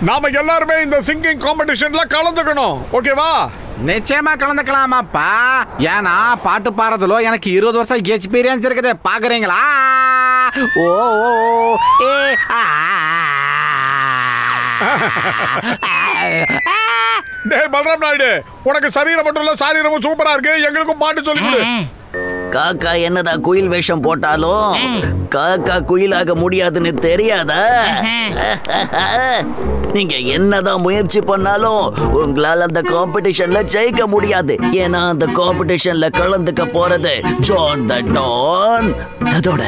நாம எல்லாருமே இந்த சிங்கிங் காம்படிஷன்ல கலந்துக்கணும். ஓகேவா? நிச்சயமா கலந்துக்கலாமாப்பா. ஏன்னா பாட்டு பாடுறதுல எனக்கு 20 வருஷம் எக்ஸ்பீரியன்ஸ் இருக்குது. பாக்குறீங்களா? ஓ ஏ டேய் பல்ராம் நாயுடு, உனக்கு சரீரம் மட்டும் இல்ல சாரீரமும் சூப்பரா இருக்கு. எங்களுக்கும் பாட்டு சொல்லி கொடு. காக்கா என்னதான் குயில் வேஷம் போட்டாலும் காக்கா குயிலாக முடியாதுன்னு தெரியாதா? நீங்க என்னதான் முயற்சி பண்ணாலும் உங்களால அந்த காம்படிஷன்ல ஜெயிக்க முடியாது. ஏன்னா அந்த காம்படிஷன்ல கலந்துக்க போறது ஜான் த டான். அதோட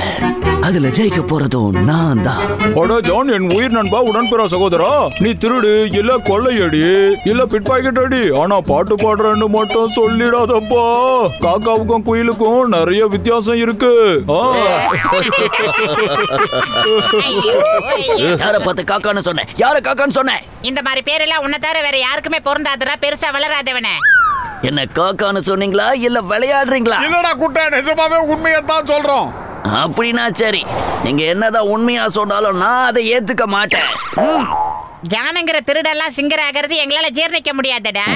அதுல ஜெயிக்க போறதும் நான் தான். அட ஜான், என் உயிர் நண்பா, உடன்பிற சகோதரா, நீ திருடு இல்ல கொள்ளையடி இல்ல பிட் பாக்கெட் அடி, ஆனா பாட்டு பாடுறேன்னு மட்டும் சொல்லிடாதப்பா. காக்காவுக்கும் குயிலுக்கும் நிறைய வித்தியாசம் இருக்கு. யார பார்த்து காக்கான்னு சொன்னேன்? யார காக்கான்னு சொன்னேன்? இந்த மாதிரி பேரெல்லாம் உன்னை தவிர வேற யாருக்குமே பொருந்தாதுடா. பெருசா வளராதவனே. என்ன காக்கான்னு சொன்னீங்களா இல்ல விளையாடுறீங்களா? இல்லடா குட்டை, நிஜமாவே உண்மையை தான் சொல்றோம். அப்படின்னா சரி, நீங்க என்னதான் உண்மையா சொன்னாலும் நான் அதை ஏத்துக்க மாட்டேன். ஜானுங்கிற திருடெல்லாம் சிங்கர் ஆகிறது எங்களால ஜீர்ணிக்க முடியாதுடா.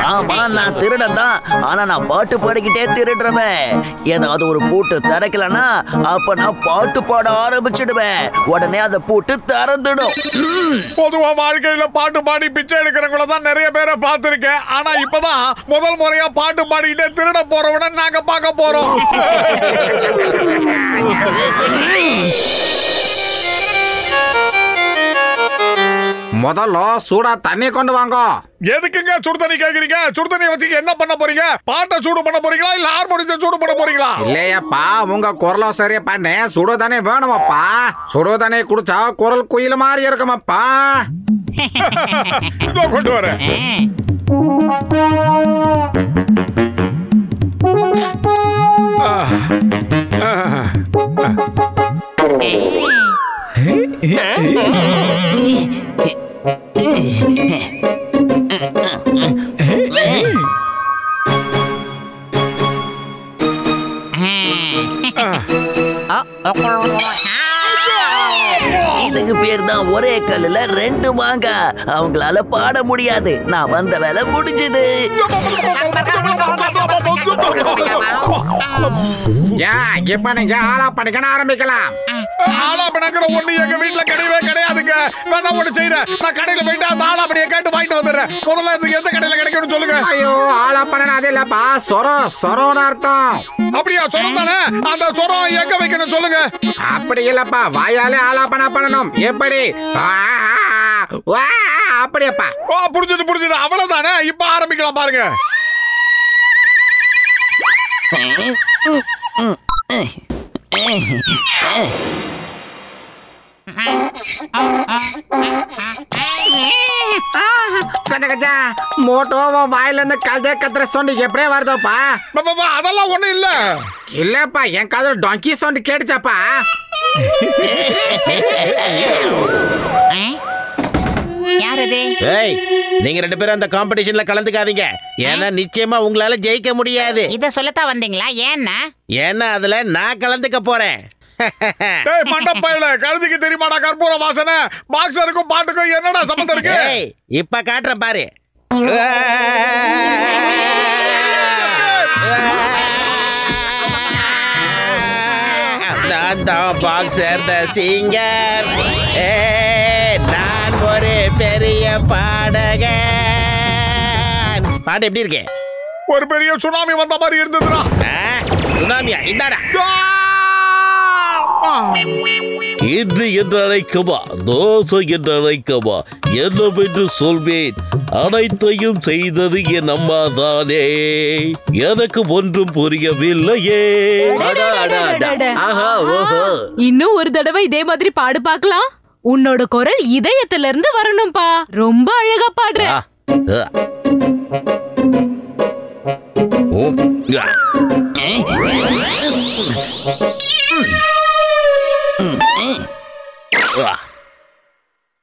ஆமா, நான் திருடன் தான். ஆனா நான் பாட்டு பாடிக்கிட்டே திருடுறேன். ஏதாவது ஒரு பூட்டு திறக்கலன்னா அப்ப நான் பாட்டு பாட ஆரம்பிச்சிடுவேன். உடனே அந்த பூட்டு திறந்துடும். பொதுவா வாழ்க்கையில பாட்டு பாடி பிச்சை எடுக்கிறவங்கள தான் நிறைய பேரை பார்த்திருக்கேன். ஆனா இப்பதான் முதல் முறையா பாட்டு பாடிக்கிட்டே திருட போறவன நாங்க பார்க்க போறோம். முதல்ல சூடா தண்ணி கொண்டு வாங்க. எதுக்குங்க சுடு தண்ணி கேக்குறீங்க? சுடு தண்ணி வச்சு என்ன பண்ண போறீங்க? பாட்டை சூடு பண்ண போறீங்களா இல்ல ஹார்மோனியத்தை சூடு பண்ண போறீங்களா? இல்லையப்பா, உங்க குரல சரியா பண்ண சுடு தண்ணி வேணுமாப்பா. சுடு தண்ணி குடிச்சா குரல் குயில் மாதிரி இருக்குமாப்பா. இதோ கொண்டு வரேன். இதுக்கு பேர் தான் ஒரே கல்லுல ரெண்டு மாங்க. அவங்களால பாட முடியாது. நான் வந்த வேலை முடிஞ்சது. இப்ப நீங்க ஆலாப்பணிக்க ஆரம்பிக்கலாம். ஆலாப்பணிக்கிற ஒண்ணு எங்க வீட்டுல கிடையவே கிடையாதுங்க. வேணா ஒண்ணு செய்யறேன். நான் கடையில போயிட்டு அந்த ஆலாப்பணியை கேட்டு வாங்கிட்டு வந்துடுறேன். முதல்ல இதுக்கு எந்த கடையில கிடைக்கும்னு சொல்லுங்க. ஐயோ, ஆலாப்பணம் அது இல்லப்பா, சொரோன்னு அர்த்தம். அப்படியா? சொரம் தானே? அந்த சொரம் எங்க வைக்கணும் சொல்லுங்க. அப்படி இல்லப்பா, வாயாலே ஆலாப்பணம் பண்ணணும். எப்படி? அப்படியப்பா. புரிஞ்சுது. அவ்வளவுதானே. இப்ப ஆரம்பிக்கலாம் பாருங்க. மோட்டோவா வாயில இருந்து கதை கத்துற சவுண்ட் எப்படியே வருதோப்பா? அதெல்லாம் ஒண்ணும் இல்ல. இல்லப்பா, என் காது டாங்கி சவுண்ட் கேட்டுச்சாப்பா. நீங்க ரெண்டு பேரும் அந்த காம்படிஷன்ல கலந்துக்காதீங்க. ஏன்னா நிச்சயமா உங்களால ஜெயிக்க முடியாது. இத சொல்லத்தான் வந்தீங்களா? ஏன்னா அதுல நான் கலந்துக்க போறேன். மண்டப்பையில கழுதிக்கு தெரியுமாடா கற்பூர வாசனை? பாக்ஸருக்கும் பாட்டுக்கும் என்னடா சம்பந்தம் இருக்கு? இப்ப காட்டுறேன் பாரு. நான் தான் பாக்ஸர் த சிங்கர். நான் ஒரு பெரிய பாடகன். பாட்டு எப்படி இருக்கு? ஒரு பெரிய சுனாமி வந்த மாதிரி இருந்ததுடா. சுனாமியா? இந்தாடா. இன்று என்று அழைக்கவா, தோசை என்று அழைக்கவா, என்னவென்று சொல்வேன். அனைத்தையும் செய்தது என் அம்மா தானே. எனக்கு ஒன்றும் புரியவில்லையே. இன்னும் ஒரு தடவை இதே மாதிரி பாடு பார்க்கலாம். உன்னோட குரல் இதயத்துல இருந்து வரணும்பா. ரொம்ப அழகா பாடுற.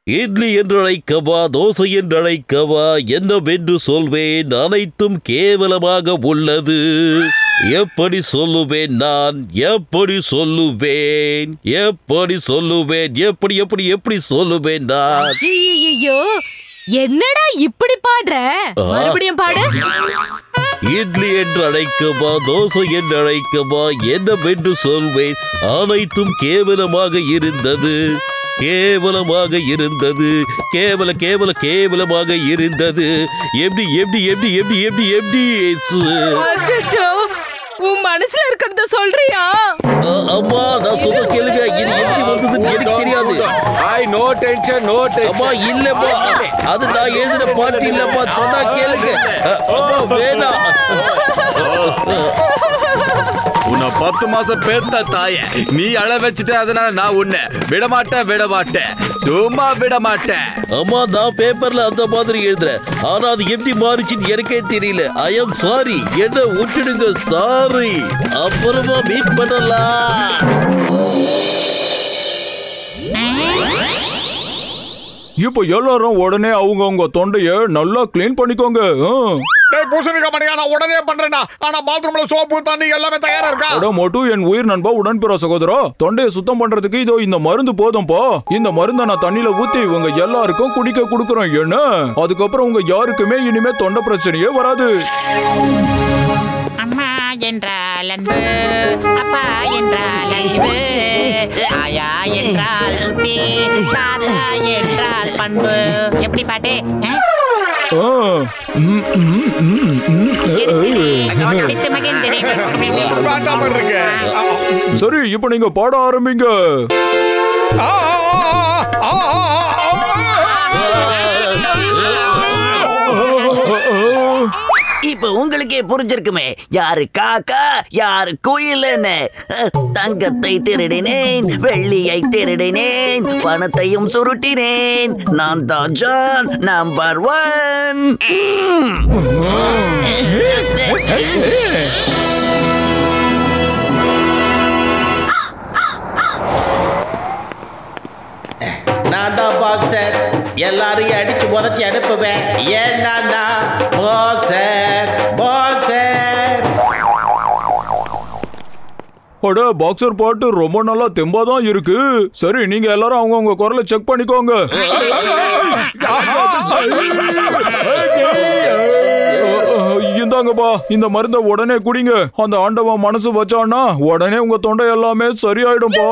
இட்லி என்று அழைக்கவா, தோசை என்று அழைக்கவா, என்னவென்று சொல்வேன், அனைத்தும் கேவலமாக உள்ளது. எப்படி சொல்லுவேன் நான், எப்படி சொல்லுவேன், எப்படி சொல்லுவேன், எப்படி எப்படி எப்படி சொல்லுவேன் நான்? ஐயோ, என்னடா இப்படி பாடுற? மறுபடியும் பாடு. இட்லி என்று அழைக்கவா, தோசை என்று அழைக்கவா, என்னவென்று சொல்வேன், அனைத்தும் கேவலமாக இருந்தது, கேவலமாக இருந்தது, கேவலமாக இருந்தது. எப்படி எப்படி எப்படி எப்படி எப்படி எப்படி அச்சச்சோ, உன் மனசுல இருக்கிறத சொல்றியா? அம்மா, நான் சொல்ற கேளுங்க. இது எப்படி வந்ததுன்னு எனக்கு தெரியாது. No tension, no tension. அம்மா இல்லம்மா, அது நான் எழுதின பாட்டு இல்லம்மா. சொன்னா கேளுங்க. அம்மா வேணாம். உன்னை 10 மாசம் பெத்த தாய நீ அழ வச்சுட்ட, அதனால நான் உன்னை விட மாட்டேன், சும்மா விட மாட்டேன். அம்மா, நான் பேப்பர்ல அந்த மாதிரி எழுதுறேன், ஆனா அது எப்படி மாறிச்சுன்னு எனக்கே தெரியல. ஐ எம் சாரி, என்ன விட்டுடுங்க, சாரி. அப்புறமா மீட் பண்ணலாம். இப்ப எல்லாரும் உடனே அவங்க தொண்டைய நல்லா கிளீன் பண்ணிக்கோங்க. டேய் பூசணிக்கா மணியா, நான் உடனே பண்றேன்டா. ஆனா பாத்ரூம்ல சோப்பு தண்ணி எல்லாமே தயாரா இருக்கா? அட மொட்டு, என் உயிர் நண்பா, உடன்பிற சகோதரா, தொண்டையை சுத்தம் பண்றதுக்கு இதோ இந்த மருந்து போதும்பா. இந்த மருந்தை நான் தண்ணியில ஊத்தி உங்க எல்லாருக்கும் குடிக்க கொடுக்கறேன். என்ன, அதுக்கப்புறம் உங்க யாருக்குமே இனிமே தொண்டை பிரச்சனையே வராது. அம்மா என்றால் அன்பு, அப்பா என்றால் அன்பு, ஆயா என்றால் புத்தி, தாத்தா என்றால் பண்பு. எப்படி பாட்டு? சரி, இப்ப நீங்க பாட ஆரம்பிங்க. இப்ப உங்களுக்கே புரிஞ்சிருக்குமே யாரு காக்கா யாரு குயில்னு. தங்கத்தை திருடினேன், வெள்ளியை திருடினேன், பணத்தையும் சுருட்டினேன். நான் தான் ஜான் நம்பர் 1. நான் தான் பாக்ஸர், எல்லாரையும் அடிச்சு உதச்சி அனுப்புவேன். ஏன்னா பாக்ஸர் பாக்ஸர். அட, பாக்ஸர் பாட்டு ரொம்ப நல்லா தெம்பாதான் இருக்கு. சரி, நீங்க எல்லாரும் அவங்கவுங்க குரலை செக் பண்ணிக்கோங்க. இந்தாங்கப்பா, இந்த மருந்தை உடனே குடிங்க. அந்த ஆண்டவன் மனசு வச்சான்னா உடனே உங்க தொண்டை எல்லாமே சரியாயிடும்பா.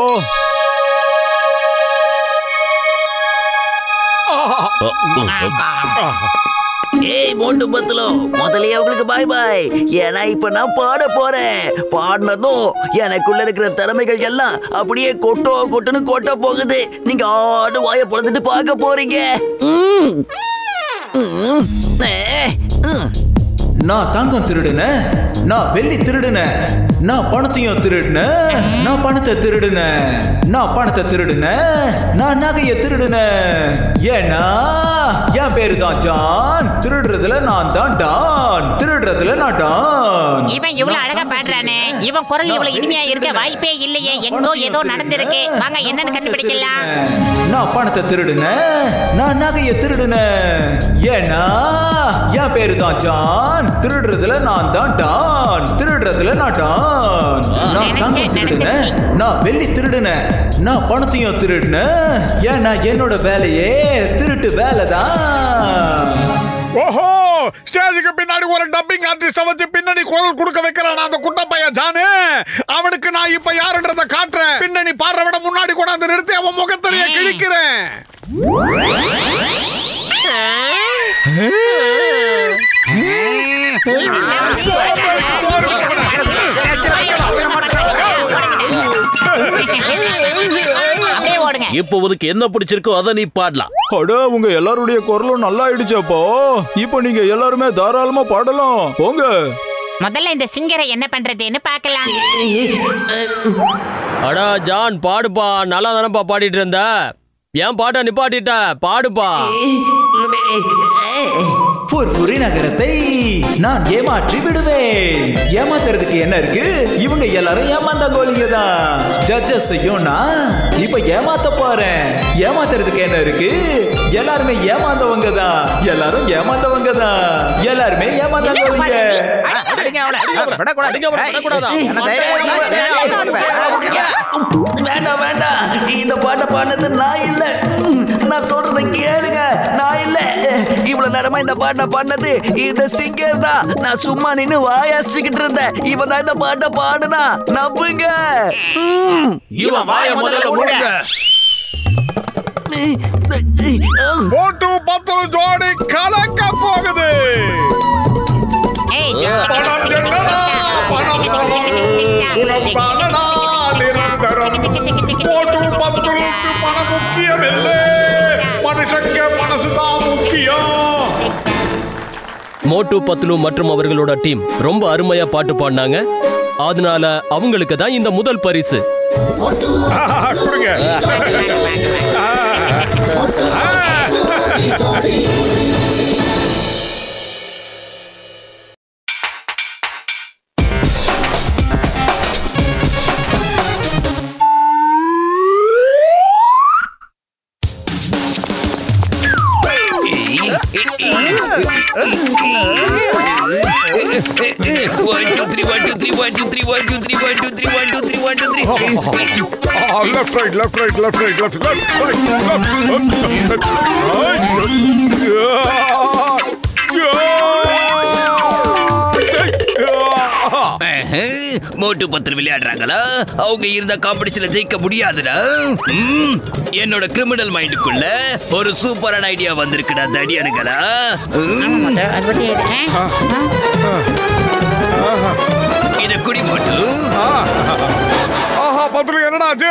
ஏய் மோட்டு பத்துலோ, முதல்லயே அவங்களுக்கு பாய் பாய். ஏன்னா இப்ப நான் பாட போறேன். பாடினதும் எனக்குள்ள இருக்கிற திறமைகள் எல்லாம் அப்படியே கொட்டுன்னு கொட்ட போகுது. நீங்க ஆடு வாய பொழுதுட்டு பார்க்க போறீங்க. நான் தங்கம் திருடுனேன், நான் வெள்ளி திருடுனேன், நான் பணத்தையும் திருடுனேன், நான் பணத்தை திருடுனேன், நான் பணத்தை திருடுனேன், நான் நகையை திருடுனேன். ஏன்னா என் பேரு தான் ஜான். திருடுறதுல நான் தான் டான், திருடுறதுல நான் டான். இவன் இவ்வளவு அழகா பாடுறானே, இவன் குரல் இவ்வளவு இனிமையா இருக்க வாய்ப்பே இல்லையே. எங்கோ ஏதோ நடந்திருக்கு. வாங்க என்னன்னு கண்டுபிடிக்கலாம். நான் பணத்தை திருடுனேன், நான் நகையை திருடுனேன். ஏன்னா என் பேரு தான் ஜான். திருடுறதுல நான் தான் டான், திருடுறதுல நான் டான். நான் தங்கம் திருடுனேன், நான் வெள்ளி திருடுனேன், நான் பணத்தையும் திருடுனேன். ஏன்னா என்னோட வேலையே திருட்டு வேலைதான். ஓஹோ, ஸ்டேஜுக்கு பின்னாடி ஒரு டப்பிங் ஆர்டிஸ்ட் வச்சு பின்னணி குரல் கொடுக்க வைக்கிறான் அந்த குட்ட பையன் ஜானு. அவனுக்கு நான் இப்ப யாருன்றத காட்டுறேன். பின்னணி பாடுற விட முன்னாடி கூட அந்த நிறுத்தி அவன் முகத்தறிய கிழிக்கிறேன். இப்ப உனக்கு என்ன பிடிச்சிருக்கோ அதை நீ பாடலாம். அட, உங்க எல்லாருடைய குரலும் நல்லா ஆயிடுச்சப்போ. இப்ப நீங்க எல்லாருமே தாராளமா பாடலாம். போங்க. முதல்ல இந்த சிங்கரை என்ன பண்றதுன்னு பார்க்கலாம். அடா ஜான், பாடுப்பா. நல்லா தானப்பா பாடிட்டு இருந்த. ஏன் பாட்டை நிப்பாட்டிட்ட? பாடுப்பா. ஃபுர்ஃபுரி நகரத்தை நான் ஏமாற்றி விடுவேன். ஏமாத்துறதுக்கு என்ன இருக்கு? இவங்க எல்லாரும் ஏமாந்தாங்கோலிங்க தான். ஜட்ஜஸையும் நான் இப்ப ஏமாத்த போறேன். ஏமாத்துறதுக்கு என்ன இருக்கு? எல்லாருமே ஏமாந்தவங்க தான். எல்லாரும் ஏமாந்தவங்க தான். எல்லாருமே ஏமாந்தாங்கோலிங்க. வேண்டாம் வேண்டாம், இந்த பாட்டை பாடுனது நான் இல்ல. நான் சொல்றத கேளுங்க, நான் இல்ல. இவ்வளவு நேரமா இந்த பாட்டை பாடினது இந்த சிங்கர் தான். நான் சும்மா நின்னு வாயாசிக்கிட்டு இருந்தேன். இவன் தான் இந்த பாட்டை பாடுனா, நம்புங்க. இவன் வாயை முதல்ல மூடுங்க. மோட்டு பத்தல் ஜோடி கலக்க போகுது. பணம் என்னடா, பணம் நிரந்தரம். மோட்டு பத்தலுக்கு பணம் முக்கியம் இல்லை, மனுஷங்க மனசுதான் முக்கியம். மோட்டு பத்லு மற்றும் அவர்களோட டீம் ரொம்ப அருமையா பாட்டு பாடினாங்க. அதனால அவங்களுக்கு தான் இந்த முதல் பரிசு. கொடுங்க. Left, right, left, right, left, right, left, left, right, left, மோட்டு பத்தல் விளையாடுறாங்களா? அவங்க இருந்த காம்படிஷன்ல ஜெயிக்க முடியாதுடா. என்னோட கிரிமினல் மைண்டுக்குள்ள ஒரு சூப்பரான ஐடியா வந்திருக்குடா தடியானுங்களா. இத குடி மோட்டு. பத்துல என்னடாச்சு?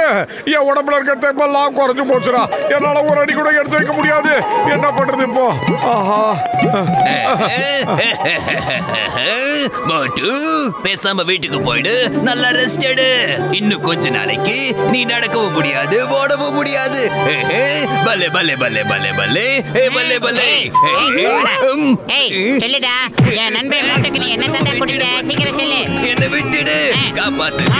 என் உடம்புல இருக்க தெம்பெல்லாம் குறைஞ்சு போச்சுடா. என்னால ஒரு அடி கூட எடுத்து வைக்க முடியாது. என்ன பண்றது இப்போ? மோட்டு, பேசாம வீட்டுக்கு போயிடு, நல்லா ரெஸ்ட் எடு. இன்னும் கொஞ்ச நாளைக்கு நீ நடக்கவும் முடியாது, ஓடவும் முடியாது. பல்லே பல்லே பல்லே பல்லே பல்லே பல்லே பல்லே. சொல்லுடா, என் நண்பன் மோட்டுக்கு நீ என்ன தண்டனை கொடுத்த? சீக்கிரம் சொல்லு. என்ன விட்டுடு, காப்பாத்துங்க.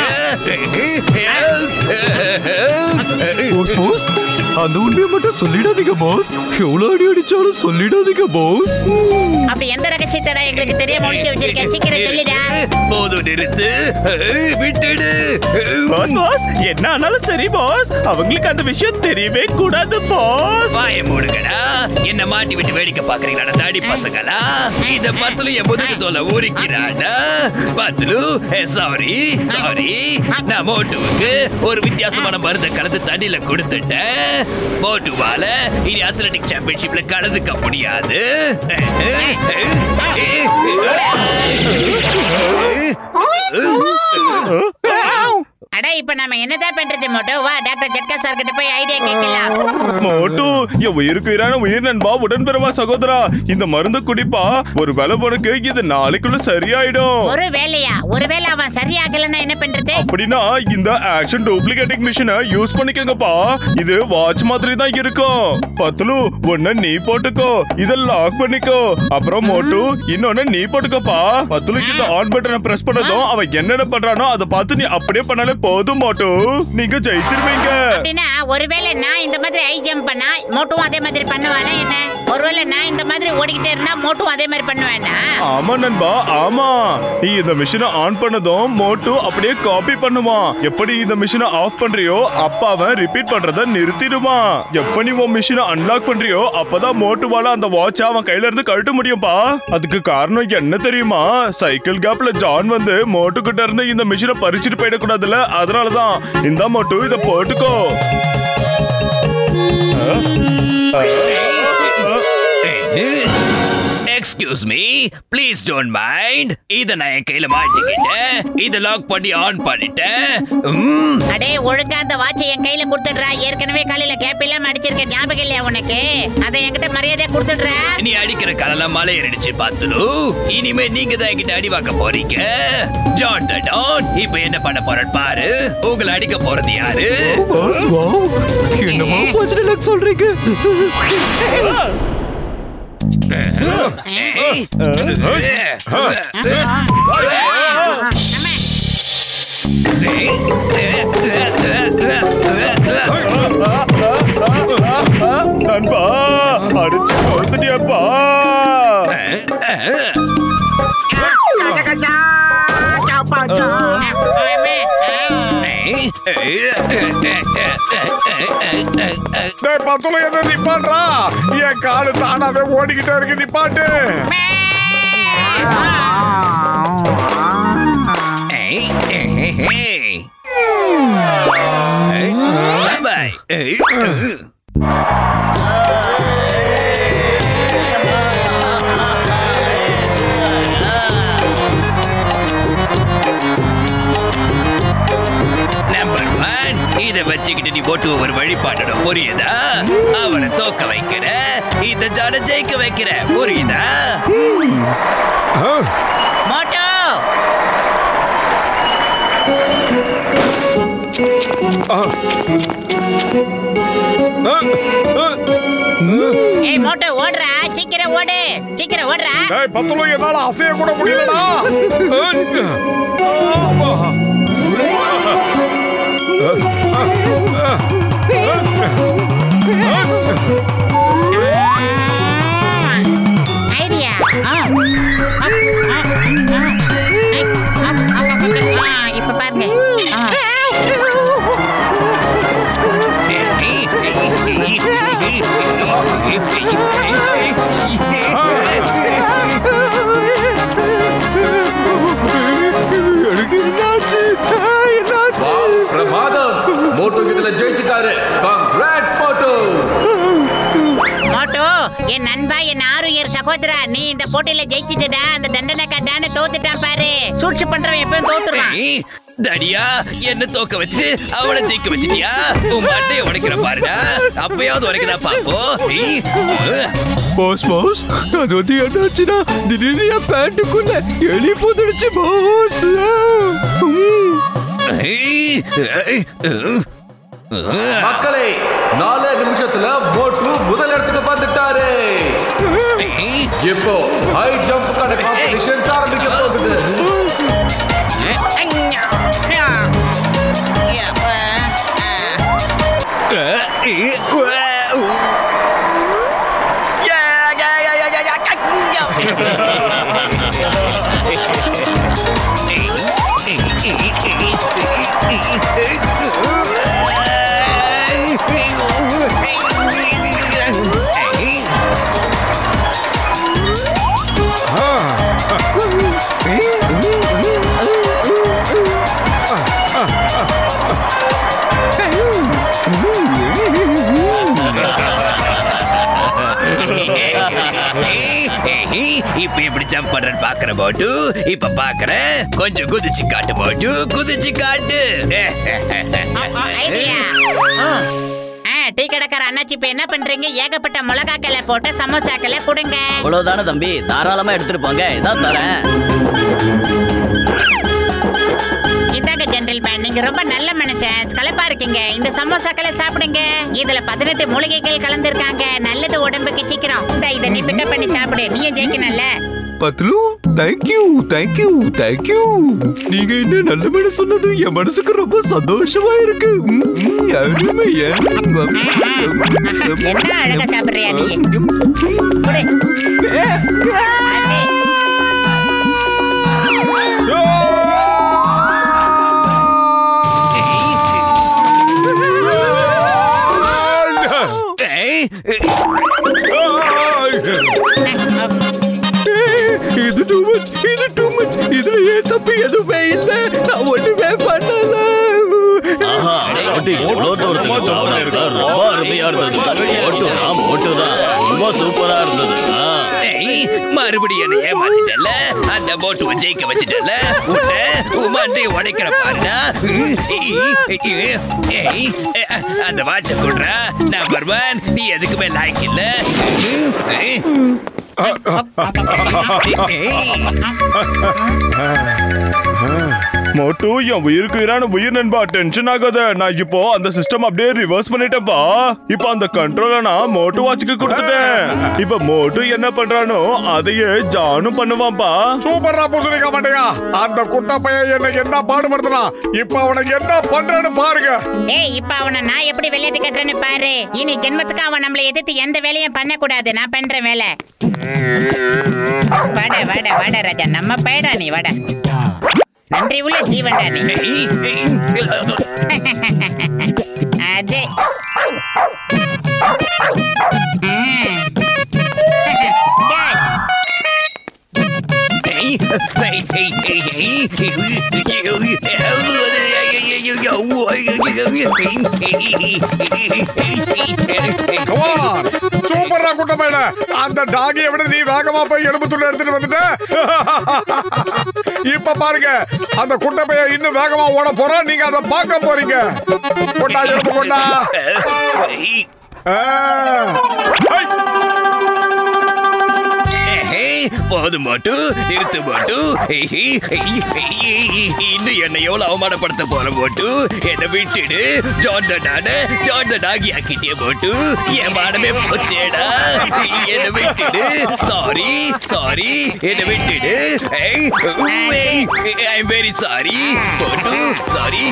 அந்த உண்மையை மட்டும் சொல்லிடாதீங்க பாஸ். எவ்வளவு அடி அடிச்சாலும் சொல்லிடாதீங்க பாஸ். அப்படி எந்த ரகசியத்தடா எங்களுக்கு தெரியாம ஒளிச்சு வச்சிருக்க? சீக்கிரம் சொல்லுடா. போதும், நிறுத்து, விட்டுடு. பாஸ், என்ன ஆனாலும் சரி பாஸ், அவங்களுக்கு அந்த விஷயம் தெரியவே கூடாது பாஸ். வாயை மூடுங்கடா. என்ன மாட்டி விட்டு வேடிக்கை பாக்குறீங்களா தாடி பசங்களா? இத பத்துலு என் முதுகு தோலை ஊறிக்கிறாடா. பத்துலு, சாரி சாரி, நான் மோட்டுவுக்கு ஒரு வித்தியாசமான மருந்தை கலந்து தண்ணியில கொடுத்துட்டேன். மோட்டுவால இனி அத்லெட்டிக் சாம்பியன்ஷிப்ல கலந்துக்க முடியாது. அட, இப்ப நாம என்னதான் பண்றது மோட்டு? வா டாக்டர் ஜட்கா சார் கிட்ட போய் ஐடியா கேட்கலாம். மோட்டு, என் உயிருக்கு உயிரான உயிர் நண்பா, உடன்பிறவா சகோதரா, இந்த மருந்து குடிப்பா. ஒரு வேலை உனக்கு இது நாளைக்குள்ள சரியாயிடும். ஒரு வேலையா? ஒருவேளை அவன் சரியாகலன்னா என்ன பண்றது? அப்படின்னா இந்த ஆக்ஷன் டூப்ளிகேட்டிங் மிஷினை யூஸ் பண்ணிக்கங்கப்பா. இது வாட்ச் மாதிரி தான் இருக்கும். பத்லு, ஒண்ணு நீ போட்டுக்கோ, இத லாக் பண்ணிக்கோ. அப்புறம் மோட்டு, இன்னொன்னு நீ போட்டுக்கோப்பா. பத்லுக்கு இந்த ஆன் பட்டனை பிரஸ் பண்ணதும் அவன் என்னென்ன பண்றானோ அதை பார்த்து நீ அப்படியே பண்ணாலே போதும் மோட்டு, நீங்க ஜெயிச்சிருவீங்க. அப்படின்னா ஒருவேளை நான் இந்த மாதிரி ஹை ஜம்ப் பண்ணா மோட்டுவும் அதே மாதிரி பண்ணுவானா என்ன? ஒருவேளை நான் இந்த மாதிரி ஓடிக்கிட்டே இருந்தா மோட்டுவும் அதே மாதிரி பண்ணுவானா? ஆமா நண்பா, ஆமா. நீ இந்த மிஷினை ஆன் பண்ணதும் மோட்டு அப்படியே காப்பி பண்ணுவான். எப்படி இந்த மிஷினை ஆஃப் பண்றியோ அப்ப அவன் ரிப்பீட் பண்றத நிறுத்திடுவான். எப்ப நீ உன் மிஷினை அன்லாக் பண்றியோ அப்பதான் மோட்டுவால அந்த வாட்ச அவன் கையில இருந்து கழட்ட முடியும்பா. அதுக்கு காரணம் என்ன தெரியுமா? சைக்கிள் கேப்ல ஜான் வந்து மோட்டு கிட்ட இருந்து இந்த மிஷினை பறிச்சுட்டு போயிடக்கூடாதுல, அதனாலதான். இந்த மோட்டு இத போட்டுக்கோ. Excuse me, please don't mind. இத நான் என் கையில மாட்டிக்கிட்டேன். இத லாக் பண்ணி ஆன் பண்ணிட்டேன். அடே, ஒழுங்கா அந்த வாட்சை என் கையில கொடுத்துடுறா. ஏற்கனவே காலையில கேப் இல்லாம அடிச்சிருக்க, ஞாபகம் இல்லையா உனக்கு? அதை என்கிட்ட மரியாதையா கொடுத்துடுற. நீ அடிக்கிற காலெல்லாம் மலை ஏறிடுச்சு பத்துலு. இனிமே நீங்க தான் என்கிட்ட அடி வாங்க போறீங்க. ஜான் த டான் இப்ப என்ன பண்ண போறேன்னு பாரு. உங்களை அடிக்க போறது யாரு? என்னமா சொல்றீங்க? நண்பா அடிச்சு கொடுத்துட்டியப்பா. பத்துல என்ன நிப்பாட்றா? என் காலு தானாவே ஓடிக்கிட்டே இருக்கு, நிப்பாட்டு. இத வச்சுக்கிட்டு நீ போட்டு ஒரு வழிபாட்டணும், புரியுதா? அவனை தோக்க வைக்கிற, இந்த ஜான ஜெயிக்க வைக்கிற, புரியுதா? மோட்டோ ஏய் மோட்டோ ஓடுறா, சீக்கிரம் ஓடு, சீக்கிரம் ஓடுறா. ஏய் பத்துல என்னால அசைய கூட முடியலடா. ஐடியா. இப்ப பாருங்க. பிரமாதம், மோட்டோ இதுல ஜெயிச்சிட்டாரு. காங்கிராட்ஸ் மோட்டோ. மோட்டோ என் நண்பா, என் ஆறுயிர் சகோதரா, நீ இந்த போட்டியில ஜெயிச்சிட்டடா. அந்த தண்டனை காட்டான்னு தோத்துட்டான் பாரு. சூழ்ச்சி பண்றவன் எப்பவும் தோத்துறான். தடியா என்ன தோக்க வச்சுட்டு அவனை ஜெயிக்க வச்சிட்டியா? உன் மண்டைய உடைக்கிற பாருடா. அப்பயாவது உடைக்கதா பாப்போம். பாஸ் பாஸ், அது வந்து என்னாச்சுன்னா திடீர்னு என் பேண்ட்டுக்குள்ள எலி போட்டுடுச்சு பாஸ். மக்களே, 4 நிமிஷத்துல மோட்டு முதல் இடத்துக்கு வந்துட்டாரு. இப்போ ஹை ஜம்ப் காம்படிஷன் ஆரம்பிக்க போகுது. இப்ப எப்படி ஜம்ப் பண்றேன்னு பாக்குற போட்டு. இப்ப பாக்குறேன், கொஞ்சம் குதிச்சு காட்டு போட்டு, குதிச்சு காட்டு. டீ கடைக்கார அண்ணாச்சி, இப்ப என்ன பண்றீங்க? ஏகப்பட்ட மிளகாக்களை போட்டு சமோசாக்களை கொடுங்க. அவ்வளவுதானே தம்பி, தாராளமா எடுத்துட்டு போங்க. இதான் தரேன். இதாங்க ஜென்டில்மேன், நீங்க ரொம்ப நல்ல மனுஷன், கலப்பா இருக்கீங்க. இந்த சமோசாக்களை சாப்பிடுங்க. இதுல 18 மூலிகைகள் கலந்துருக்காங்க. நல்லது உடம்புக்கு. சீக்கிரம் இதை நீ பிக்கப் பண்ணி சாப்பிடு. நீயும் ஜெயிக்கணும்ல. Patlu, thank you thank you thank you. நீங்க என்ன நல்ல மனசு சொன்னது என் மனசுக்கு ரொம்ப சந்தோஷமா இருக்கு. அருமையா. என்ன அழகா சாப்பிடுறியா நீ? இது டூ மச், இது டூ மச். இதுல ஏன் தப்பு எதுவுமே இல்ல. நான் ஒண்ணுமே பண்ணல. மறுபடியும் என்ன ஏமாத்திட்டல. அந்த போட்டு ஜெயிக்க வச்சுட்டல. உமாண்டை உடைக்கிற பாருடா. அந்த வாட்ச கொடுறா. நம்பர் 1, நீ எதுக்குமே லாய்க்கு இல்ல. மோட்டு என் உயிருக்கு உயிரான உயிர் நண்பா, டென்ஷன் ஆகாத. நான் இப்போ அந்த சிஸ்டம் அப்படியே ரிவர்ஸ் பண்ணிட்டேன்பா. இப்போ அந்த கண்ட்ரோலை நான் மோட்டு வாட்சுக்கு கொடுத்துட்டேன். இப்ப மோட்டு என்ன பண்றானோ அதையே ஜானும் பண்ணுவான்பா. சூப்பரா பூசணிக்க மாட்டேயா. அந்த குட்ட பையன் என்ன என்ன பாடுபடுத்தலாம். இப்ப அவனுக்கு என்ன பண்றான்னு பாருங்க. ஏய், இப்ப அவனை நான் எப்படி விளையாட்டு கட்டுறேன்னு பாரு. இனி ஜென்மத்துக்கு அவன் நம்மளை எதிர்த்து எந்த வேலையும் பண்ண கூடாது. நான் பண்ற வேலை. வாட வாட வாட ராஜா, நம்ம பையடா நீ, வாட. நன்றி உள்ள ஜீவன்டா நீ. அதே சூப்பரா குட்ட பையல. அந்த டாகியை விட நீ வேகமா போய் எலும்புத்துள்ள எடுத்துட்டு வந்துட்ட. இப்ப பாருங்க, அந்த குட்ட பையன் இன்னும் வேகமா ஓட போறான். நீங்க அதை பார்க்க போறீங்க. கொண்டா எலும்பு கொண்டா. போது மோட்டு, நிறுத்து மோட்டு. இன்னும் என்னை எவ்வளவு அவமானப்படுத்த போற மோட்டு. என்னை விட்டுடு. ஜான் த டாகி ஆக்கிட்டே மோட்டு. என் மானமே போச்சேடா. என்னை விட்டுடு. சாரி என்னை விட்டுடு. I am very sorry Motu. Sorry.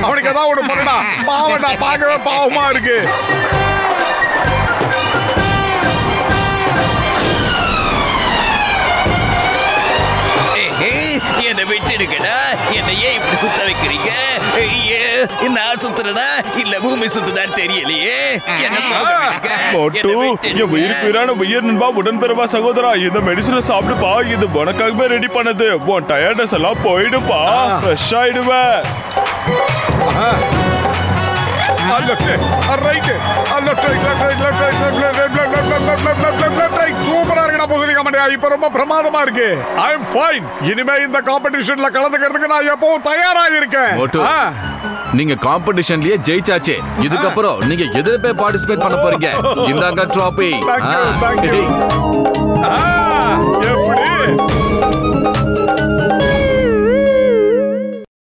அவனுக்கு ஏதாவது ஒண்ணு பண்ணடா. பாவண்டா, பார்க்கவே பாவமா இருக்கு. என்னை விட்டுடுங்கடா. என்னை ஏன் இப்படி சுத்த வைக்கிறீங்க? நான் சுத்துறதா இல்ல பூமி சுத்துதான்னு தெரியலையே. மோட்டு, என் உயிருக்கு உயிரான உயிர் நண்பா, உடன்பிறவா சகோதரா, இந்த மெடிசனை சாப்பிடுப்பா. இது உனக்காகவே ரெடி பண்ணது. உன் டயர்ட்னஸ் எல்லாம் போயிடுப்பா. ஃப்ரெஷ் ஆயிடுவேன். சூப்பரா இருக்கடா பூசணிக்க மாட்டேயா. இப்ப ரொம்ப பிரமாதமா இருக்கு. I am fine. இனிமே இந்த காம்படிஷன்ல கலந்துக்கிறதுக்கு நான் எப்பவும் தயாராக இருக்கேன். நீங்க காம்படிஷன்லயே ஜெயிச்சாச்சு. இதுக்கப்புறம் நீங்க எதுல போய் பார்ட்டிசிபேட் பண்ண போறீங்க? இந்தாங்க ட்ராபி.